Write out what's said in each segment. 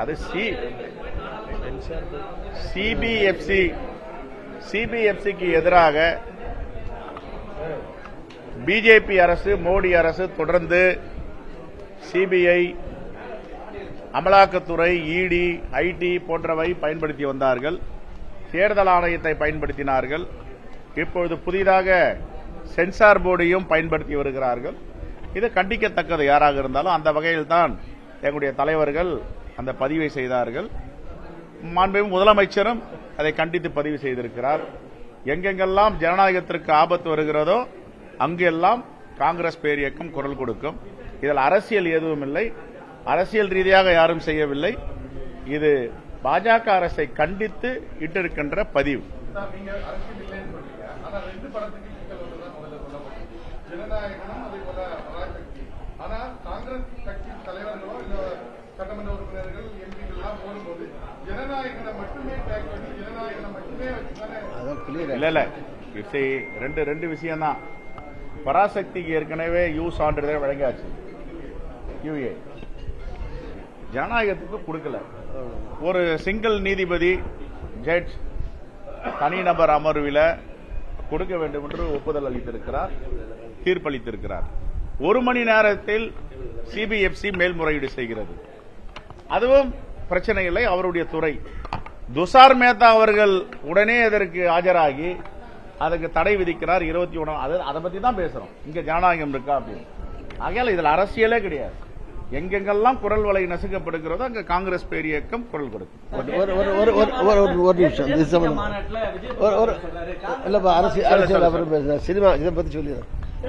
அது சிபிஎஃப்சிக்கு எதிராக பிஜேபி அரசு, மோடி அரசு தொடர்ந்து சிபிஐ, அமலாக்கத்துறை, இடி, ஐடி போன்றவை பயன்படுத்தி வந்தார்கள். தேர்தல் ஆணையத்தை பயன்படுத்தினார்கள். இப்பொழுது புதிதாக சென்சார் போர்டையும் பயன்படுத்தி வருகிறார்கள். இது கண்டிக்கத்தக்கது. யாராக இருந்தாலும் அந்த வகையில் தான் எங்களுடைய தலைவர்கள் அந்த பதிவை செய்தார்கள். மாண்புமிகு முதலமைச்சரும் அதை கண்டித்து பதிவு செய்திருக்கிறார். எங்கெங்கெல்லாம் ஜனநாயகத்திற்கு ஆபத்து வருகிறதோ அங்கெல்லாம் காங்கிரஸ் பேரியக்கம் குரல் கொடுக்கும். இதில் அரசியல் எதுவும் இல்லை, அரசியல் ரீதியாக யாரும் செய்யவில்லை. இது பாஜக அரசை கண்டித்து இட்டிருக்கின்ற பதிவு. இல்ல ரெண்டு விஷயம் தான். பராசக்திக்கு ஏற்கனவே யூ சான்றிதழ் வழங்கியாச்சு. யூஏ ஜனநாயகத்துக்கு கொடுக்கல. ஒரு சிங்கிள் நீதிபதி ஜட்ஜ் தனிநபர் அமர்வில் கொடுக்க வேண்டும் என்று ஒப்புதல் அளித்திருக்கிறார், தீர்ப்பளித்திருக்கிறார். 1 மணி நேரத்தில் சிபிஎஃப்சி மேல்முறையீடு செய்கிறது. அதுவும் பிரச்சனை இல்லை, அவருடைய துறை. துஷார் மேத்தா அவர்கள் உடனே இதற்கு ஆஜராகி அதுக்கு தடை விதிக்கிறார். 21 அதை பத்தி தான் பேசுறோம். இங்க ஜனநாயகம் இருக்கா அப்படின்னு. ஆகையால் இதில் அரசியலே கிடையாது. எங்கெங்கெல்லாம் குரல் வலை நசுக்கப்படுகிறதோ அங்க காங்கிரஸ் பேரியக்கம் குரல் கொடுக்கும். ஒரு நிமிஷம் அரசியல் அப்புறம் பேசுறேன். சினிமா இதை பத்தி சொல்லி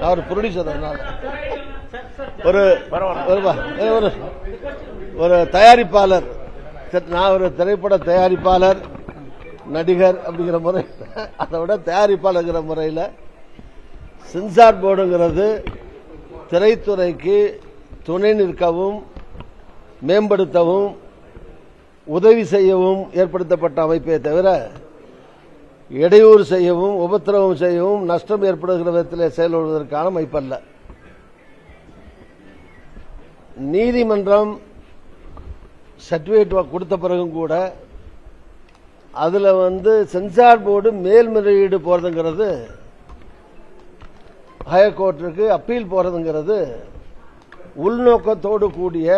அவர் ப்ரொடியூசர். ஒரு தயாரிப்பாளர், நான் ஒரு திரைப்பட தயாரிப்பாளர், நடிகர் அப்படிங்கிற முறை, அதை விட தயாரிப்பாளர்ங்கிற முறையில் சென்சார் போர்டுங்கிறது திரைத்துறைக்கு துணை நிற்கவும் மேம்படுத்தவும் உதவி செய்யவும் ஏற்படுத்தப்பட்ட அமைப்பே தவிர இடையூறு செய்யவும் உபத்திரவம் செய்யவும் நஷ்டம் ஏற்படுகிற விதத்தில் செயல்படுவதற்கான அமைப்பல்ல. நீதிமன்றம் சர்டிபிகேட் கொடுத்த பிறகும் கூட அதுல சென்சார் போர்டு மேல்முறையீடு போறதுங்கிறது, ஹைகோர்ட்டுக்கு அப்பீல் போறதுங்கிறது உள்நோக்கத்தோடு கூடிய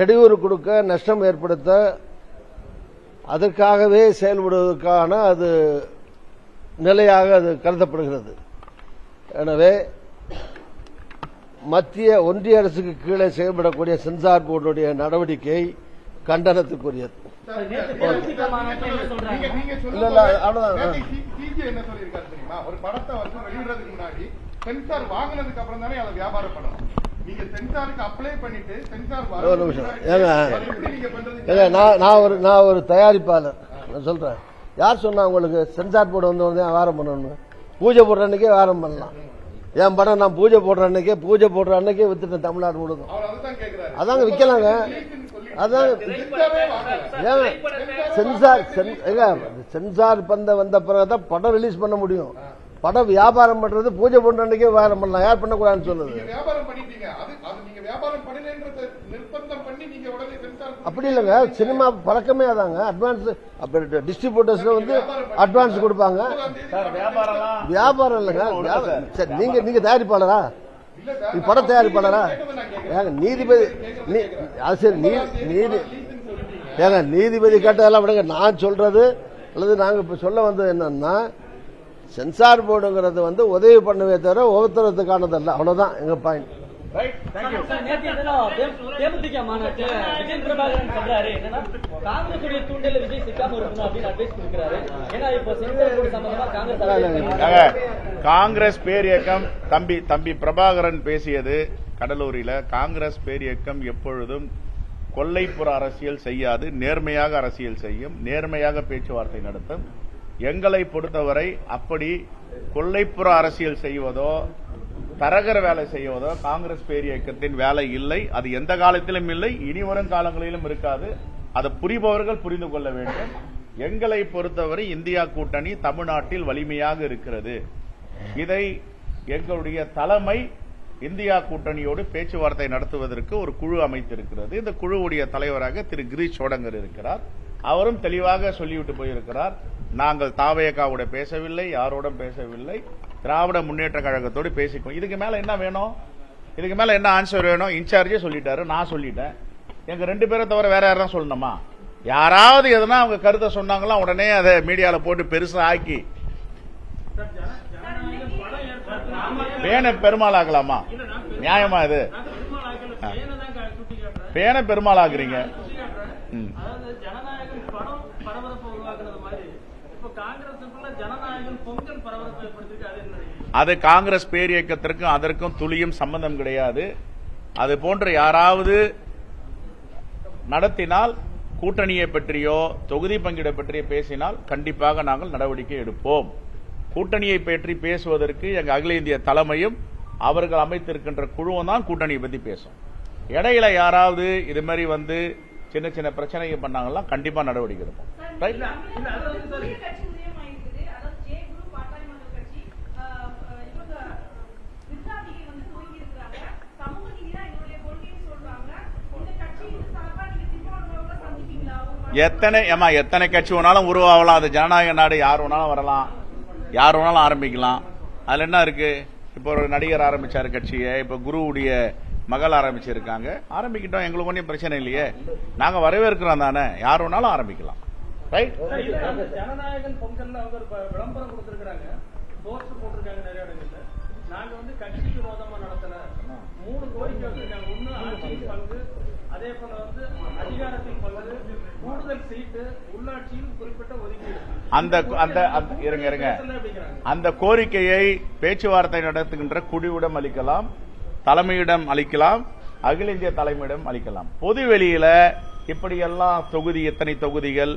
இடையூறு கொடுக்க, நஷ்டம் ஏற்படுத்த, அதற்காகவே செயல்படுவதற்கான அது நிலையாக அது கருதப்படுகிறது. எனவே மத்திய ஒன்றிய அரசுக்கு கீழே செயல்படக்கூடிய சென்சார் போர்டுடைய நடவடிக்கை கண்டனத்துக்குரியது. ஒரு படத்தை வெளியிடுறதுக்கு முன்னாடி சென்சார் வாங்கினதுக்கு அப்புறம் தானே அதை வியாபாரம் பண்ணணும். நீங்க சென்சாருக்கு அப்ளை பண்ணிட்டு சென்சார் நான் ஒரு தயாரிப்பாளர் சொல்றேன். யார் சொன்னா உங்களுக்கு சென்சார் போர்டு வந்து வியாபாரம் பண்ணணும்? பூஜை போடுற அன்னைக்கே வியாபாரம் பண்ணலாம். என் படம் நான் பூஜை போடுற அன்னைக்கே வித்துட்டேன் தமிழ்நாடு முழுதும். அதாங்க விற்கலாங்க. அதான் சென்சார் வந்த பிறகுதான் படம் ரிலீஸ் பண்ண முடியும். படம் வியாபாரம் பண்றது பூஜை பண்ற அன்னைக்கே வியாபாரம் பண்ணலாம். யார் பண்ணக்கூடாதுன்னு சொல்லுது? அப்படி இல்லைங்க. சினிமா பழக்கமே அதாங்க. அட்வான்ஸ் டிஸ்ட்ரிபியூட்டர்ஸ் அட்வான்ஸ் கொடுப்பாங்க. வியாபாரம் இல்லைங்க. நீங்க தயாரிப்பாளரா? படம் தயாரிப்பாளரா? நீதிபதி நீதிபதி கேட்டதெல்லாம் விடுங்க. நான் சொல்றது அல்லது நாங்க இப்ப சொல்ல வந்தது என்னன்னா, சென்சார் போர்டுங்கிறது உதவி பண்ணவே தவிர உபத்திரத்துக்கானதல்ல. அவ்வளவுதான் எங்க பாயிண்ட். தேமுதிக மாநாட்டில் விஜய் பிரபாகரன் சொல்றாரு என்னன்னா, காங்கிரசுடைய தூண்டில விஜய் சிக்காம இருக்கணும் அப்படின்னு அட்வைஸ் கொடுக்கிறாரு. ஏன்னா இப்போ சென்சார் போர்டு சம்பந்தமா காங்கிரஸ் பேரியக்கம் தம்பி பிரபாகரன் பேசியது கடலூரில். காங்கிரஸ் பேரியக்கம் எப்பொழுதும் கொல்லைப்புற அரசியல் செய்யாது, நேர்மையாக அரசியல் செய்யும், நேர்மையாக பேச்சுவார்த்தை நடத்தும். எங்களை பொறுத்தவரை அப்படி கொல்லைப்புற அரசியல் செய்வதோ தரகர வேலை செய்வதோ காங்கிரஸ் பேரியக்கத்தின் வேலை இல்லை. அது எந்த காலத்திலும் இல்லை, இனி வரும் காலங்களிலும் இருக்காது. அதை புரிபவர்கள் புரிந்து கொள்ள வேண்டும். எங்களை பொறுத்தவரை இந்தியா கூட்டணி தமிழ்நாட்டில் வலிமையாக இருக்கிறது. இதை எங்களுடைய தலைமை இந்தியா கூட்டணியோடு பேச்சுவார்த்தை நடத்துவதற்கு ஒரு குழு அமைத்திருக்கிறது. இந்த குழுவுடைய தலைவராக திரு கிரீஷ் சோடங்கர் இருக்கிறார். அவரும் தெளிவாக சொல்லிவிட்டு போயிருக்கிறார், நாங்கள் தாவேகாவோட பேசவில்லை, யாரோடும் பேசவில்லை, திராவிட முன்னேற்ற கழகத்தோடு பேசிக்கோ. இதுக்கு மேல என்ன வேணும்? இதுக்கு மேல என்ன ஆன்சர் வேணும்? இன்சார்ஜே சொல்லிட்டாரு, நான் சொல்லிட்டேன். எங்க 2 பேரை தவிர வேற யாரும் சொல்லணுமா? யாராவது எதனா அவங்க கருத்தை சொன்னாங்களா உடனே அதை மீடியால போட்டு பெருசா ஆக்கி பேனை பெருமாள் ஆக்கலாமா? நியாயமா இது? பேனை பெருமாள் ஆக்குறீங்க. அது காங்கிரஸ் பேரியக்கத்திற்கும் அதற்கும் துளியும் சம்பந்தம் கிடையாது. அது போன்ற யாராவது நடத்தினால், கூட்டணியை பற்றியோ தொகுதி பங்கீடு பற்றியோ பேசினால் கண்டிப்பாக நாங்கள் நடவடிக்கை எடுப்போம். கூட்டணியை பற்றி பேசுவதற்கு எங்க அகில இந்திய தலைமையும் அவர்கள் அமைத்திருக்கின்ற குழுவும் தான் கூட்டணியை பத்தி பேசும். இடையில யாராவது இது மாதிரி வந்து சின்ன சின்ன பிரச்சனையை பண்ணாங்கன்னா கண்டிப்பா நடவடிக்கை எடுப்போம். ரைட்? எத்தனை கட்சி வேணாலும் உருவாகலாம். அது ஜனநாயக நாடு, யார் வேணாலும் வரலாம், யார் வேணாலும் ஆரம்பிக்கலாம். அதுல என்ன இருக்கு? இப்போ ஒரு நடிகர் ஆரம்பிச்சாரு கட்சியை, இப்ப குருவுடைய மகள் ஆரம்பிச்சிருக்காங்க, ஆரம்பிக்கிட்டோம். எங்களுக்கு ஒன்றும் பிரச்சனை இல்லையே, நாங்க வரவேற்கிறோம் தானே, யார் வேணாலும் ஆரம்பிக்கலாம். ரைட்? ஜனநாயகன் பொங்கல்ல அவங்க விளம்பரம் கொடுத்திருக்காங்க, போஸ்டர் போட்டிருக்காங்க நிறைய இடங்கள்ல. நாங்க வந்து கட்சிக்கு விரோதமா நடத்தல, 3 கோரிக்கை வச்சிருக்காங்க. ஒண்ணு ஆட்சியின் பங்கு, அதே போல வந்து அதிகாரத்தின் பங்கு, கூடுதல் சீட்டு, உள்ளாட்சியில் குறிப்பிட்ட ஒதுக்கீடு. அந்த கோரிக்கையை பேச்சுவார்த்தை நடத்துகின்ற குழுவிடம் அளிக்கலாம், தலைமையிடம் அளிக்கலாம், அகில இந்திய தலைமையிடம் அளிக்கலாம். பொது வெளியில இப்படியெல்லாம் தொகுதி, எத்தனை தொகுதிகள்,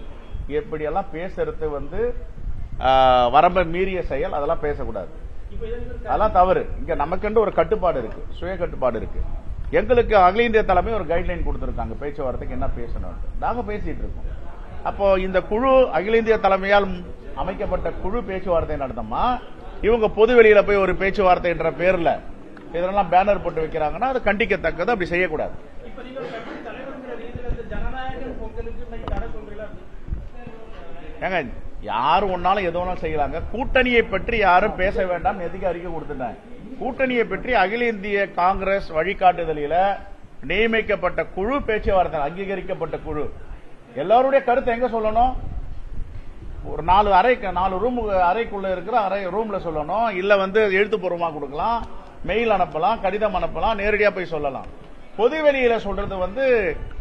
இப்படியெல்லாம் பேசுறது வந்து வரம்பை மீறிய செயல். அதெல்லாம் பேசக்கூடாது, அதெல்லாம் தவறு. இங்க நமக்கு ஒரு கட்டுப்பாடு இருக்கு, சுய கட்டுப்பாடு இருக்கு. எங்களுக்கு அகில இந்திய தலைமை ஒரு கைட்லைன் கொடுத்திருக்காங்க, பேச்சுவார்த்தைக்கு என்ன பேசணும், நாங்க பேசிட்டு இருக்கோம். அப்போ இந்த குழு அகில இந்திய தலைமையால் அமைக்கப்பட்ட குழு பேச்சுவார்த்தை நடத்தமா, இவங்க பொது வெளியில போய் ஒரு பேச்சுவார்த்தை என்ற பேர்ல இதெல்லாம் பேனர் போட்டு வைக்கிறாங்கன்னா அது கண்டிக்கத்தக்கது. அப்படி செய்யக்கூடாது. ஏங்க, யாரும் ஒன்னாலும் எது வேணாலும் செய்யலாங்க. கூட்டணியை பற்றி யாரும் பேச வேண்டாம், எதுக்கு அறிக்கை கொடுத்துட்டேன். கூட்டணியை பற்றி அகில இந்திய காங்கிரஸ் வழிகாட்டுதலில் நியமிக்கப்பட்ட குழு பேச்சுவார்த்தை, அங்கீகரிக்கப்பட்ட குழு. எல்லாருடைய கருத்தை எங்க சொல்லணும்? ஒரு 4 ரூம் அறைக்குள்ள இருக்கிற ரூம்ல சொல்லணும். இல்ல வந்து எழுத்துப்பூர்வமா கொடுக்கலாம், மெயில் அனுப்பலாம், கடிதம் அனுப்பலாம், நேரடியா போய் சொல்லலாம். பொது வெளியில சொல்றது வந்து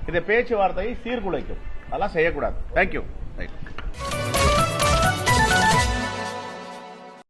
இந்த பேச்சுவார்த்தையை சீர்குலைக்கும். அதெல்லாம் செய்யக்கூடாது. தேங்க்யூ.